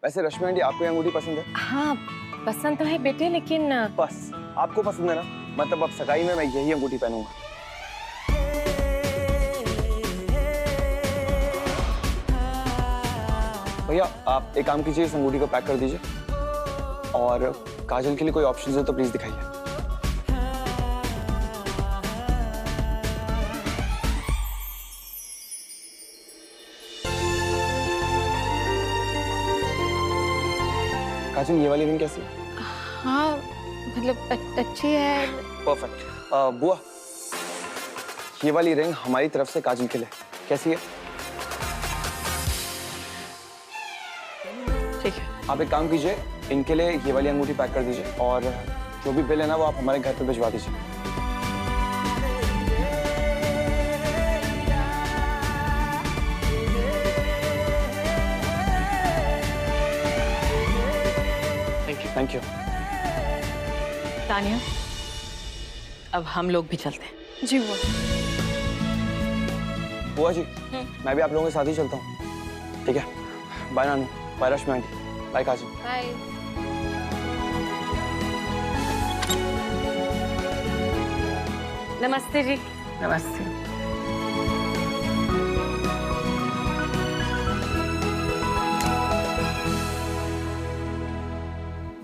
वैसे रश्मि आंटी, आपको ये अंगूठी पसंद है? हाँ पसंद तो है बेटे, लेकिन बस आपको पसंद है ना, मतलब अब सगाई में मैं यही अंगूठी पहनूंगा। भैया आप एक काम कीजिए, इस अंगूठी को पैक कर दीजिए, और काजल के लिए कोई ऑप्शन है तो प्लीज दिखाइए। काजल, ये वाली रिंग कैसी है? हाँ मतलब अच्छी है। परफेक्ट। बुआ, ये वाली रिंग हमारी तरफ से काजल के लिए कैसी है? ठीक है। आप एक काम कीजिए, इनके लिए ये वाली अंगूठी पैक कर दीजिए, और जो भी बिल है ना वो आप हमारे घर पे भिजवा दीजिए। Thank you. तानिया, अब हम लोग भी चलते हैं। जी वो बुआ जी, मैं भी आप लोगों के साथ ही चलता हूँ। ठीक है, बाय नानू, बाय रश्मि आंटी, बाय काजल। बाय। नमस्ते जी। नमस्ते।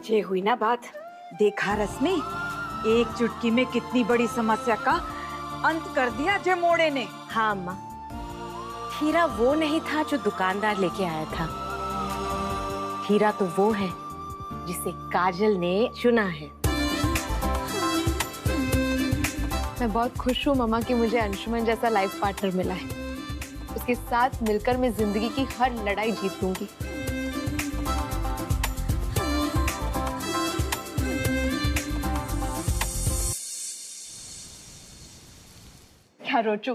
ये हुई ना बात। देखा रश्मि, एक चुटकी में कितनी बड़ी समस्या का अंत कर दिया जे मोड़े ने। हाँ अम्मा, हीरा वो नहीं था जो दुकानदार लेके आया था। हीरा तो वो है जिसे काजल ने चुना है। मैं बहुत खुश हूँ मम्मा कि मुझे अंशुमन जैसा लाइफ पार्टनर मिला है। उसके साथ मिलकर मैं जिंदगी की हर लड़ाई जीत लूंगी। क्या रोचू,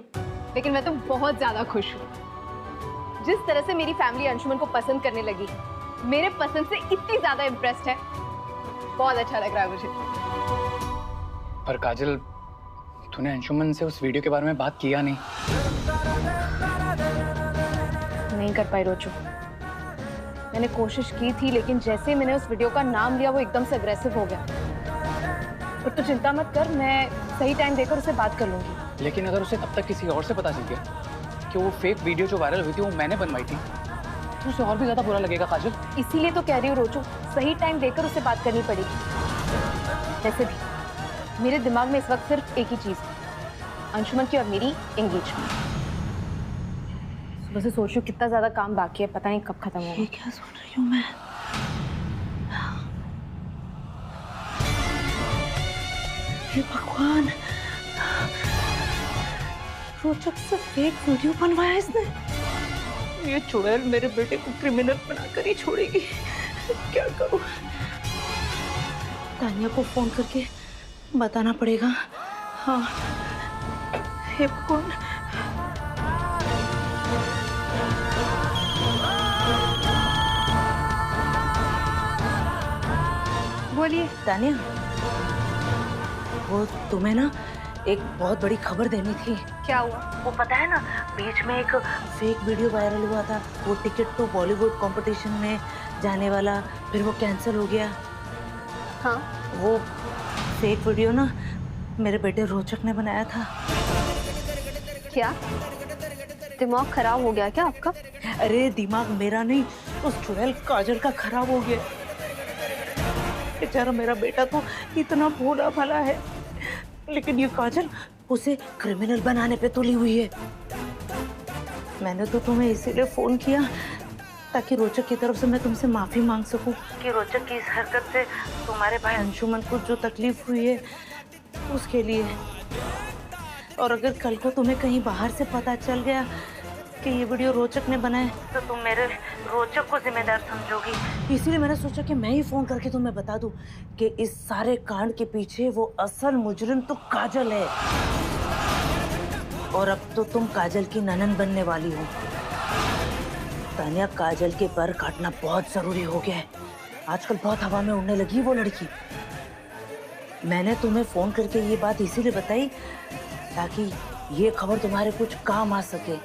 लेकिन मैं तो बहुत ज्यादा खुश हूँ। जिस तरह से मेरी फैमिली अंशुमन को पसंद करने लगी, मेरे पसंद से इतनी ज्यादा इम्प्रेस्ड है। बहुत अच्छा लग रहा है मुझे। पर काजल, तूने अंशुमन से उस वीडियो के बारे में बात किया नहीं? नहीं कर पाई रोचू। मैंने कोशिश की थी, लेकिन जैसे ही मैंने उस वीडियो का नाम लिया वो एकदम से अग्रेसिव हो गया। और तो चिंता मत कर, मैं सही टाइम देकर उससे बात कर लूंगी। लेकिन अगर उसे तब तक किसी और से पता चल गया कि वो फेक वीडियो जो वायरल हुई थी वो मैंने बनवाई थी, तो उसे और भी ज्यादा बुरा लगेगा काजल। इसीलिए तो कह रही हूँ रोचू, सही टाइम देकर उससे बात करनी पड़ेगी। वैसे भी मेरे दिमाग में इस वक्त सिर्फ एक ही चीज है, अंशुमन की और मेरी एंगेजमेंट। सुबह से सोच रही हूँ कितना ज्यादा काम बाकी है, पता नहीं कब खत्म होगा। ये क्या सुन रही हूँ मैं? हे भगवान, रोचक से फेक वीडियो बनवाया इसने। ये चुड़ैल मेरे बेटे को क्रिमिनल बनाकर ही छोड़ेगी। क्या करूं? तानिया को फोन करके बताना पड़ेगा। हाँ, हे भगवान। बोलिए। तानिया, वो तुम्हें ना एक बहुत बड़ी खबर देनी थी। क्या हुआ? वो पता है ना, बीच में एक फेक वीडियो वायरल हुआ था। वो टिकट तो बॉलीवुड कंपटीशन में जाने वाला, फिर वो कैंसिल हो गया। हाँ, वो फेक वीडियो ना मेरे बेटे रोचक ने बनाया था। क्या दिमाग खराब हो गया क्या आपका? अरे दिमाग मेरा नहीं, उस चुड़ैल काजल का खराब हो गया। बेचारा मेरा बेटा तो इतना भोला भाला है, लेकिन ये काजल उसे क्रिमिनल बनाने पे तुली हुई है। मैंने तो तुम्हें इसीलिए फोन किया ताकि रोचक की तरफ से मैं तुमसे माफी मांग सकूं कि रोचक की इस हरकत से तुम्हारे भाई अंशुमन को जो तकलीफ हुई है उसके लिए। और अगर कल को तुम्हें कहीं बाहर से पता चल गया कि ये वीडियो रोचक ने बनाया तो तुम मेरे रोचक को जिम्मेदार समझोगी। इसीलिए मैंने सोचा कि मैं ही फोन करके तुम्हें बता दूं कि इस सारे कांड के पीछे वो असल मुजरिम तो काजल है। और अब तो तुम काजल की ननन बनने वाली हो। तानिया, काजल के पर काटना बहुत जरूरी हो गया है। आजकल बहुत हवा में उड़ने लगी वो लड़की। मैंने तुम्हें फोन करके ये बात इसीलिए बताई ताकि ये खबर तुम्हारे कुछ काम आ सके।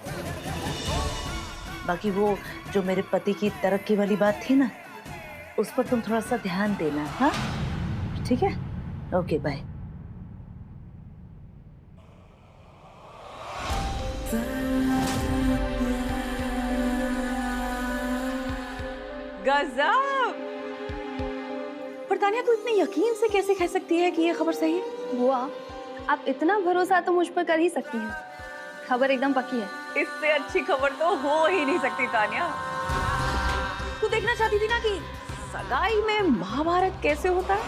बाकी वो जो मेरे पति की तरक्की वाली बात थी ना, उस पर तुम थोड़ा सा ध्यान देना, हाँ? ठीक है, ओके बाय। गजब! पर तानिया, तू इतने यकीन से कैसे कह सकती है कि ये खबर सही है? बुआ, आप इतना भरोसा तो मुझ पर कर ही सकती हैं। खबर एकदम पक्की है। इससे अच्छी खबर तो हो ही नहीं सकती तानिया। तू देखना चाहती थी ना कि सगाई में महाभारत कैसे होता है?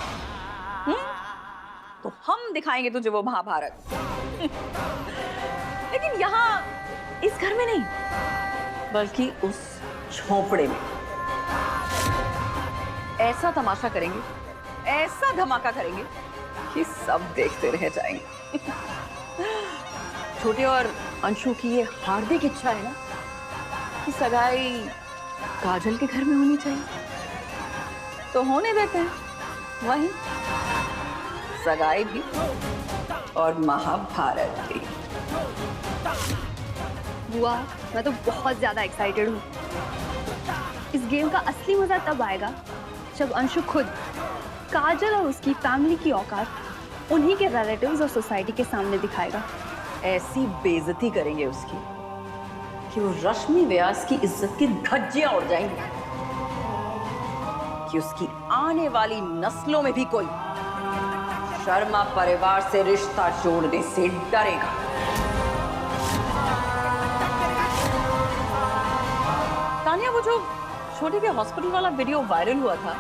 तो हम दिखाएंगे तुझे वो महाभारत। लेकिन यहाँ इस घर में नहीं, बल्कि उस झोपड़े में ऐसा तमाशा करेंगे, ऐसा धमाका करेंगे कि सब देखते रह जाएंगे। छोटे और अंशु की ये हार्दिक इच्छा है ना कि सगाई काजल के घर में होनी चाहिए, तो होने देते हैं। वहीं सगाई भी और महाभारत भी। बुआ, मैं तो बहुत ज्यादा एक्साइटेड हूँ। इस गेम का असली मजा तब आएगा जब अंशु खुद काजल और उसकी फैमिली की औकात उन्हीं के रिलेटिव्स और सोसाइटी के सामने दिखाएगा। ऐसी बेइज्जती करेंगे उसकी कि वो रश्मि व्यास की इज्जत की धज्जियां उड़ जाएंगी, कि उसकी आने वाली नस्लों में भी कोई शर्मा परिवार से रिश्ता जोड़ने से डरेगा। तानिया, वो जो छोटे के हॉस्पिटल वाला वीडियो वायरल हुआ था,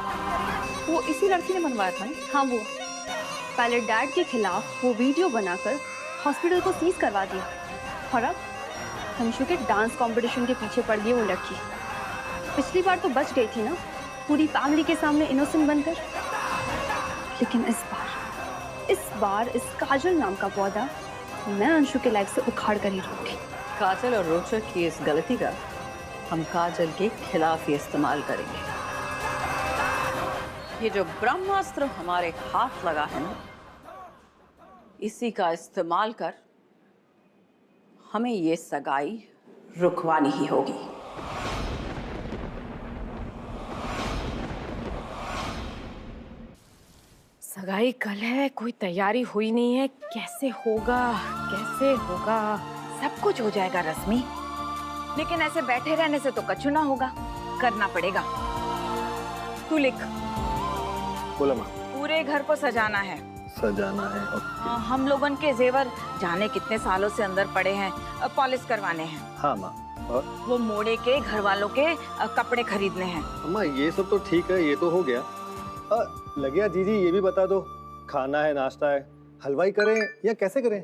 वो इसी लड़की ने बनवाया था ना? हाँ बुआ, पहले डैड के खिलाफ वो वीडियो बनाकर हॉस्पिटल को सीज करवा दिया, और अब अंशु के डांस कंपटीशन के पीछे पड़ गई वो लड़की। पिछली बार तो बच गई थी ना, पूरी फैमिली के सामने इनोसेंट बनकर। लेकिन इस बार इस काजल नाम का पौधा मैं अंशु के लाइफ से उखाड़ कर ही रहूंगी। काजल और रोचक की इस गलती का हम काजल के खिलाफ ही इस्तेमाल करेंगे। ये जो ब्रह्मास्त्र हमारे हाथ लगा है ना, इसी का इस्तेमाल कर हमें ये सगाई रुकवानी ही होगी। सगाई कल है, कोई तैयारी हुई नहीं है। कैसे होगा, कैसे होगा? सब कुछ हो जाएगा रश्मि, लेकिन ऐसे बैठे रहने से तो कछु ना होगा, करना पड़ेगा। तू लिख। बोला माँ। पूरे घर को सजाना है। सजाना है, ओके। हम लोगन के जेवर जाने कितने सालों से अंदर पड़े हैं, पॉलिश करवाने हैं। हाँ माँ। और वो मोड़े के घर वालों के कपड़े खरीदने हैं। अम्मा ये सब तो ठीक है, ये तो हो गया। लगिया जीजी ये भी बता दो, खाना है, नाश्ता है, हलवाई करें या कैसे करें?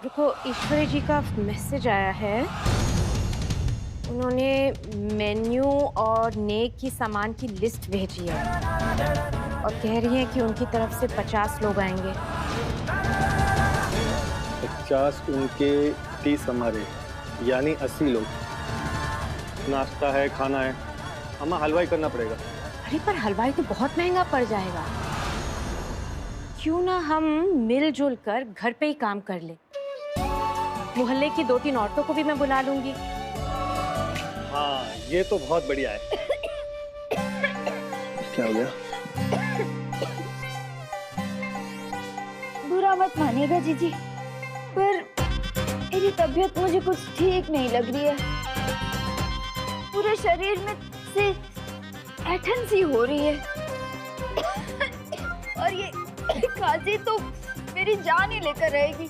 रुको, ईश्वरी जी का मैसेज आया है। उन्होंने मेन्यू और नेक की सामान की लिस्ट भेजी है और कह रही हैं कि उनकी तरफ से 50 लोग आएंगे। 50 उनके, 30 हमारे, यानी 80 लोग। नाश्ता है, खाना है, अम्मा हलवाई करना पड़ेगा। अरे पर हलवाई तो बहुत महंगा पड़ जाएगा। क्यों ना हम मिलजुल कर घर पे ही काम कर ले। मोहल्ले की 2-3 औरतों को भी मैं बुला लूंगी। हाँ ये तो बहुत बढ़िया है। क्या हो गया? बुरा मत मानिएगा जीजी, पर मेरी तबीयत मुझे कुछ ठीक नहीं लग रही है। पूरे शरीर में से ऐठन सी हो रही है और ये खांसी तो मेरी जान ही लेकर रहेगी।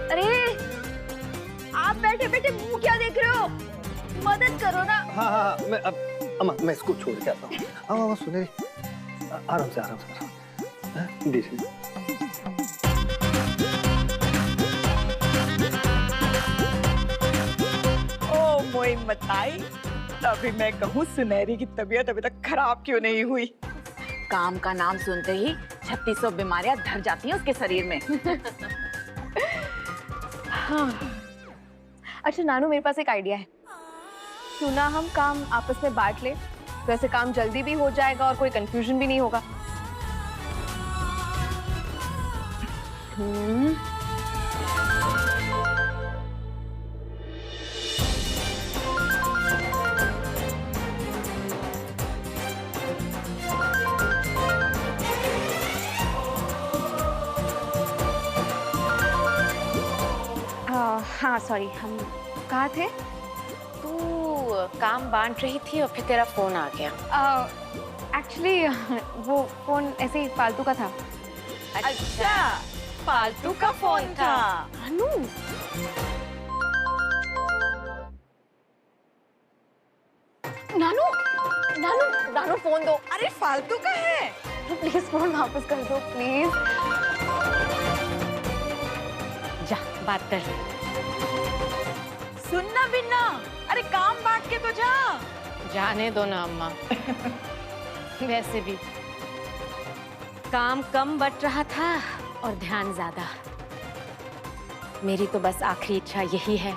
अरे आप बैठे बैठे मुंह क्या देख रहे हो? मदद करो ना। हाँ हाँ मैं अब अम्मा मैं इसको छोड़ के आता हूँ। अम्मा सुने, आराम से आराम से। ओ मोई मताई, तभी मैं कहूँ सुनहरी की तबीयत अभी तक खराब क्यों नहीं हुई। काम का नाम सुनते ही 3600 बीमारियां धर जाती हैं उसके शरीर में। हाँ। अच्छा नानू, मेरे पास एक आइडिया है। क्यों ना हम काम आपस में बांट ले, तो ऐसे काम जल्दी भी हो जाएगा और कोई कंफ्यूजन भी नहीं होगा। हाँ सॉरी, हम कहाँ थे? तू काम बांट रही थी और फिर तेरा फोन आ गया। एक्चुअली वो फोन ऐसे ही फालतू का था। अच्छा, फालतू का फोन था। अनु, नानू नानू नानू फोन दो। अरे फालतू का है। प्लीज फोन वापस कर दो प्लीज। जा बात कर ले। सुनना बिन्ना, अरे काम बांट के तो जा। जाने दो ना अम्मा। वैसे भी काम कम बट रहा था और ध्यान ज्यादा। मेरी तो बस आखिरी इच्छा यही है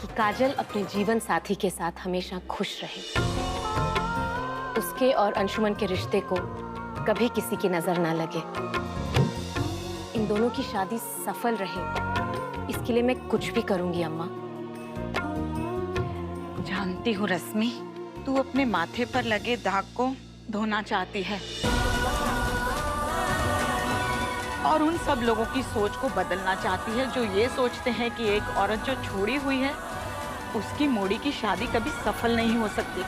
कि काजल अपने जीवन साथी के साथ हमेशा खुश रहे, उसके और अंशुमन के रिश्ते को कभी किसी की नजर ना लगे, इन दोनों की शादी सफल रहे, इसके लिए मैं कुछ भी करूंगी अम्मा। जानती हूँ रश्मि, तू अपने माथे पर लगे दाग को धोना चाहती है और उन सब लोगों की सोच को बदलना चाहती है जो ये सोचते हैं कि एक औरत जो छोड़ी हुई है उसकी मोड़ी की शादी कभी सफल नहीं हो सकती।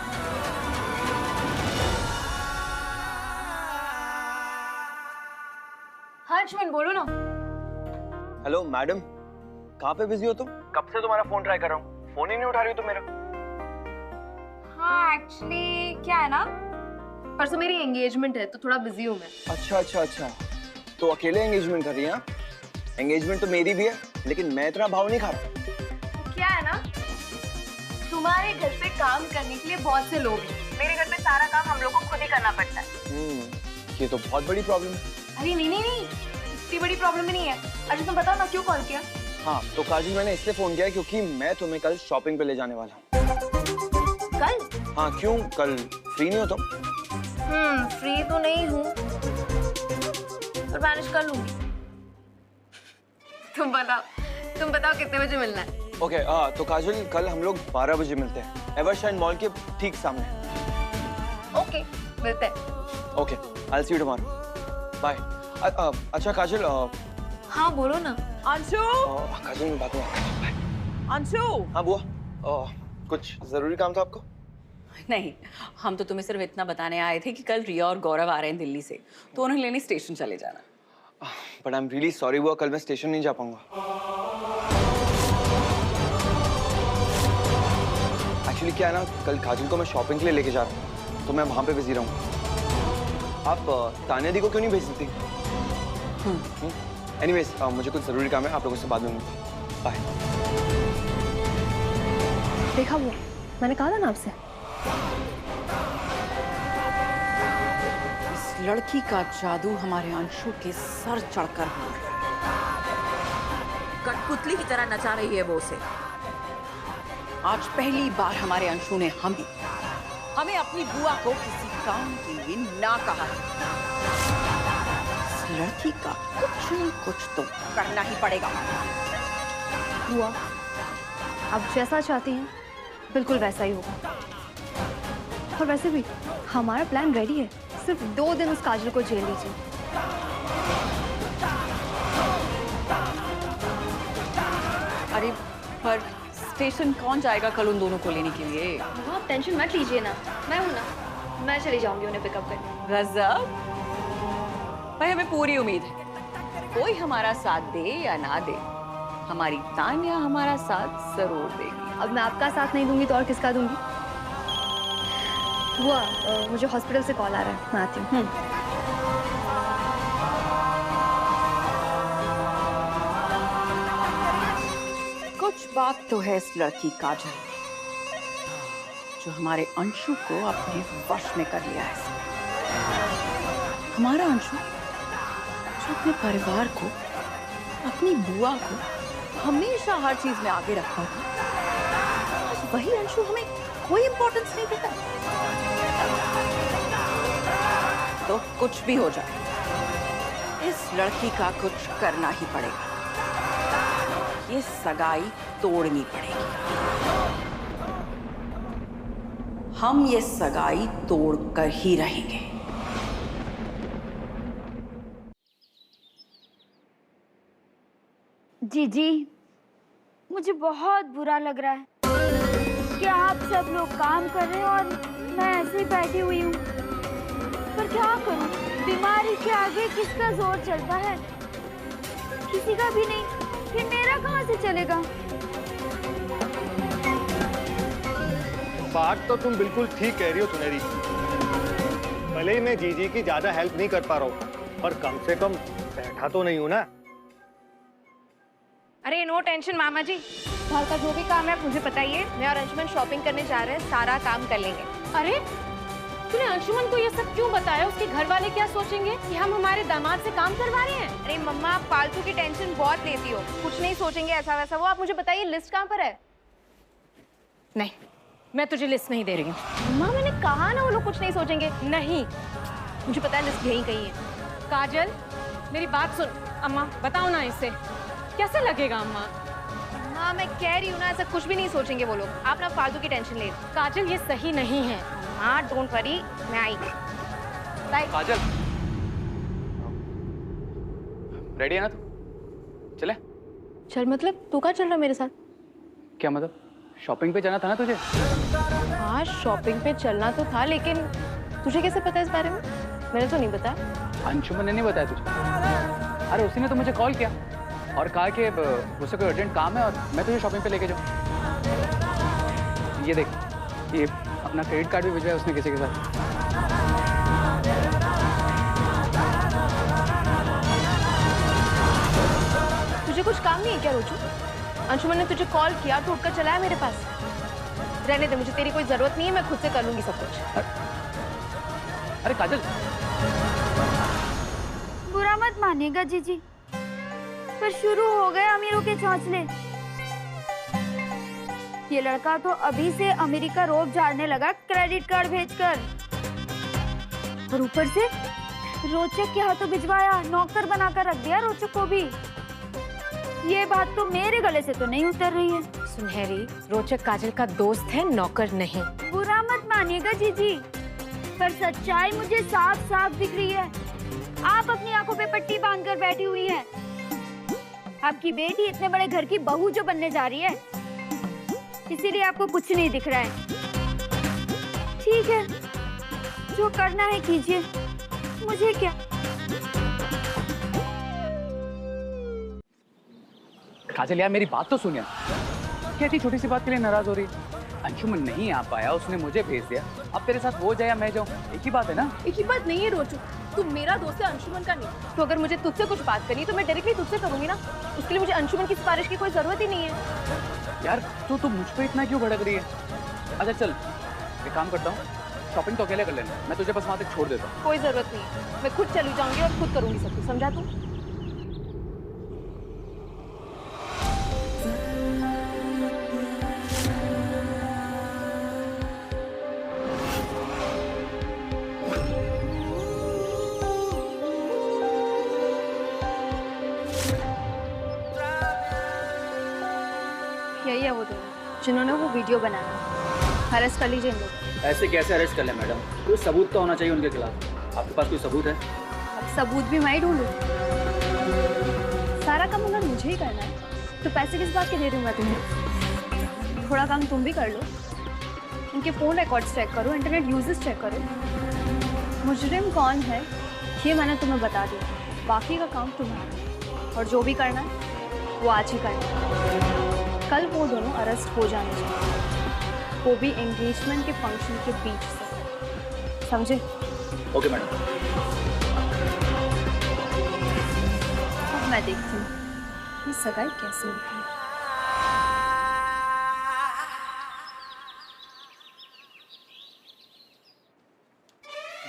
हाँ अंशुमन बोलो ना। हेलो मैडम, कहाँ पे बिजी हो तुम? कब से तुम्हारा फोन ट्राई कर रहा हूँ, फोन ही नहीं उठा रही हो तुम मेरा। हाँ एक्चुअली क्या है ना, परसों मेरी एंगेजमेंट है तो थोड़ा बिजी हूँ मैं। अच्छा अच्छा अच्छा, तो अकेले एंगेजमेंट कर रही है? एंगेजमेंट तो मेरी भी है, लेकिन मैं इतना भाव नहीं खा रहा। क्या है ना, तुम्हारे घर पे काम करने के लिए बहुत से लोग हैं, मेरे घर पे सारा काम हम लोग को खुद ही करना पड़ता है। ये तो बहुत बड़ी प्रॉब्लम है। अरे नहीं नहीं नहीं, इतनी बड़ी प्रॉब्लम ही नहीं है। अच्छा तुम बताओ ना क्यों कॉल किया? हाँ तो काजल, मैंने इसलिए फोन किया क्योंकि मैं तुम्हें कल शॉपिंग पे ले जाने वाला हूँ। कल? हाँ क्यों, कल फ्री नहीं हो तुम? फ्री तो नहीं हूँ पर मैनेज कर लूंगी। तुम बताओ कितने बजे मिलना है? ओके तो काजल, कल हम लोग 12 बजे मिलते हैं, एवरशाइन मॉल के ठीक सामने। ओके मिलते हैं। Okay, I see you tomorrow, bye. अच्छा काजल, हाँ बोलो ना। अंशु, काजल मैं बात में। अंशु। हाँ बुआ, कुछ जरूरी काम था आपको? नहीं, हम तो तुम्हें सिर्फ इतना बताने आए थे कि कल रिया और गौरव आ रहे हैं दिल्ली से, तो उन्हें लेने स्टेशन चले जाना। But I am really sorry बुआ, कल मैं स्टेशन नहीं जा पाऊंगा। एक्चुअली क्या है ना, कल काजल को मैं शॉपिंग के लिए लेके जा रहा हूँ, तो मैं वहाँ पे बिजी रहूँगा। आप तानिया दी को क्यों नहीं भेज सकती? एनीवेज, मुझे कुछ जरूरी काम है, आप लोगों से बाद में मिलते हैं। बाय। देखा वो, मैंने कहा था ना आपसे। इस लड़की का जादू हमारे अंशु के सर चढ़कर कठपुतली की तरह नचा रही है वो उसे। आज पहली बार हमारे अंशु ने हमें अपनी बुआ को किसी काम के लिए ना कहा है। इस लड़की का कुछ न कुछ तो करना ही पड़ेगा। बुआ, आप जैसा चाहती हैं बिल्कुल वैसा ही होगा। और वैसे भी हमारा प्लान रेडी है, सिर्फ 2 दिन उस काजल को जेल दीजिए। अरे पर स्टेशन कौन जाएगा कल उन दोनों को लेने के लिए? बुआ आप टेंशन मत लीजिए ना, मैं हूं ना, मैं चली जाऊंगी उन्हें पिकअप करने। गजब, भाई हमें पूरी उम्मीद है, कोई हमारा साथ दे या ना दे, हमारी तानिया हमारा साथ जरूर देगी। अब मैं आपका साथ नहीं दूंगी तो और किसका दूंगी? बुआ मुझे हॉस्पिटल से कॉल आ रहा है, मैं आती हूँ। कुछ बात तो है इस लड़की काजल, जो हमारे अंशु को अपने वश में कर लिया है। हमारा अंशु जो अपने परिवार को, अपनी बुआ को हमेशा हर चीज में आगे रखता था, आज वही अंशु हमें कोई इंपॉर्टेंस नहीं देता। तो कुछ भी हो जाए, इस लड़की का कुछ करना ही पड़ेगा। ये सगाई तोड़नी पड़ेगी। हम ये सगाई तोड़ कर ही रहेंगे। जीजी, मुझे बहुत बुरा लग रहा है कि आप सब लोग काम कर रहे हैं और मैं ऐसे ही बैठी हुई हूँ। पर क्या करूँ, बीमारी के आगे किसका जोर चलता है? किसी का भी नहीं। फिर मेरा कहाँ से चलेगा? बात तो तुम बिल्कुल ठीक कह रही हो सुनहरी। भले ही मैं जीजी की ज्यादा हेल्प नहीं कर पा रहा हूँ, पर कम से कम बैठा तो नहीं हूँ ना। अरे नो टेंशन मामा जी, घर का जो भी काम है मुझे बताइए। मैं और अंशुमन शॉपिंग करने जा रहे हैं, सारा काम कर लेंगे। अरे तूने अंशुमन को ये सब क्यों बताया? उसके घर वाले क्या सोचेंगे कि हम हमारे दामाद से काम करवा रहे हैं? अरे मम्मा, आप फालतू की टेंशन बहुत लेती हो। कुछ नहीं सोचेंगे ऐसा वैसा। वो आप मुझे बताइए, लिस्ट कहाँ पर है? नहीं, मैं तुझे लिस्ट नहीं दे रही हूँ। मम्मा मैंने कहा ना वो लोग कुछ नहीं सोचेंगे। नहीं, मुझे पता है लिस्ट यहीं कहीं है। काजल मेरी बात सुन। अम्मा बताओ ना, इसे कैसे लगेगा? अम्मा हाँ मैं कह रही हूँ ना, ऐसा कुछ भी नहीं सोचेंगे वो लोग। आप ना फालतू की टेंशन ले। काजल ये सही नहीं है। हाँ डोंट वरी, मैं आई। बाय। काजल, रेडी है ना तू? चले? चल मतलब तू कहाँ चल रहा मेरे साथ? क्या मतलब? शॉपिंग पे जाना था ना तुझे? हाँ शॉपिंग पे चलना तो था, लेकिन तुझे कैसे पता इस बारे में? मैंने तो नहीं बताया। अंशुमन ने नहीं बताया तुझे? अरे उसी ने तो मुझे कॉल किया और कहा कि उससे कोई अर्जेंट काम है और मैं तुझे शॉपिंग पे लेके जाऊँ। ये देख, ये अपना क्रेडिट कार्ड भी भिजवाया उसने किसी के साथ। तुझे कुछ काम नहीं है क्या रोजू? अंशुमन ने तुझे कॉल किया तो उठकर चला है मेरे पास। रहने दे, मुझे तेरी कोई जरूरत नहीं है, मैं खुद से कर लूंगी सब कुछ। अरे काजल, बुरा मत मानिएगा जीजी, पर शुरू हो गए अमीरों के चौंचले। ये लड़का तो अभी से अमेरिका रोब झाड़ने लगा क्रेडिट कार्ड भेजकर, और ऊपर से रोचक के हाथों भिजवाया, नौकर बनाकर रख दिया रोचक को भी। ये बात तो मेरे गले से तो नहीं उतर रही है। सुनहरी, रोचक काजल का दोस्त है, नौकर नहीं। बुरा मत मानिएगा जीजी, पर सच्चाई मुझे साफ साफ दिख रही है। आप अपनी आंखों पे पट्टी बांधकर बैठी हुई हैं। आपकी बेटी इतने बड़े घर की बहू जो बनने जा रही है, इसीलिए आपको कुछ नहीं दिख रहा है। ठीक है, जो करना है कीजिए, मुझे क्या। काजल यार मेरी बात तो सुन यार, क्या इतनी छोटी सी बात के लिए नाराज हो रही? अंशुमन नहीं आ पाया, उसने मुझे भेज दिया। अब तेरे साथ वो जाए या मैं जाऊँ, एक ही बात है ना? एक ही बात नहीं है रोजू, तू मेरा दोस्त है, अंशुमन का नहीं। तो अगर मुझे तुझसे कुछ बात करनी तो मैं डायरेक्टली तुझसे करूंगी ना। उसके लिए मुझे अंशुमन की सिफारिश की कोई जरूरत ही नहीं है। यार तू मुझ पे इतना क्यों भड़क रही है? अच्छा चल, एक काम करता हूँ, शॉपिंग तो अकेले कर लेना, मैं तुझे बस वहाँ तक छोड़ देता हूँ। कोई जरूरत नहीं है, मैं खुद चली जाऊंगी और खुद करूंगी सब कुछ, समझा तू? यही है वो दोनों जिन्होंने वो वीडियो बनाया। अरेस्ट कर लीजिए इन लोग। ऐसे कैसे अरेस्ट कर ले मैडम? कोई सबूत तो होना चाहिए उनके खिलाफ। आपके पास कोई सबूत है? अब सबूत भी मैं ही ढूंढूं? सारा काम अगर मुझे ही करना है तो पैसे किस बात के दे रही हूँ मैं तुम्हें? थोड़ा काम तुम भी कर लो। उनके फ़ोन रिकॉर्ड्स चेक करो, इंटरनेट यूजेस चेक करो। मुजरिम कौन है ये मैंने तुम्हें बता दिया, बाकी का काम तुम्हारा। और जो भी करना है वो आज ही करना है। कल वो दोनों अरेस्ट हो जाने चाहिए, वो भी एंगेजमेंट के फंक्शन के बीच से, समझे? Okay madam. अब मैं देखती हूँ ये सगाई कैसे होती है।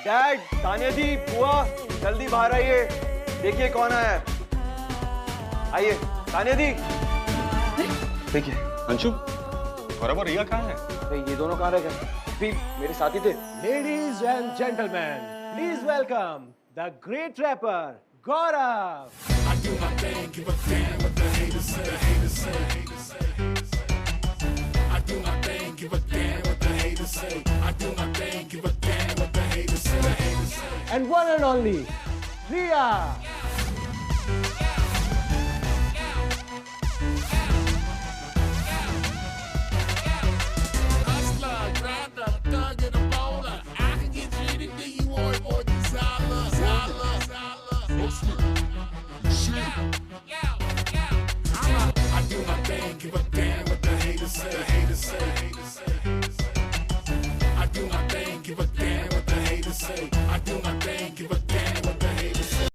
डैड, तानिया जी, बुआ, जल्दी बाहर आइए, देखिए कौन आया है। आइए तानिया जी। देखिए अंशु, और वो रिया कहाँ है? अरे ये दोनों कहाँ रह गए? भी मेरे साथ ही थे। Ladies and gentlemen, please welcome the great rapper Gaurav. And one and only Riya.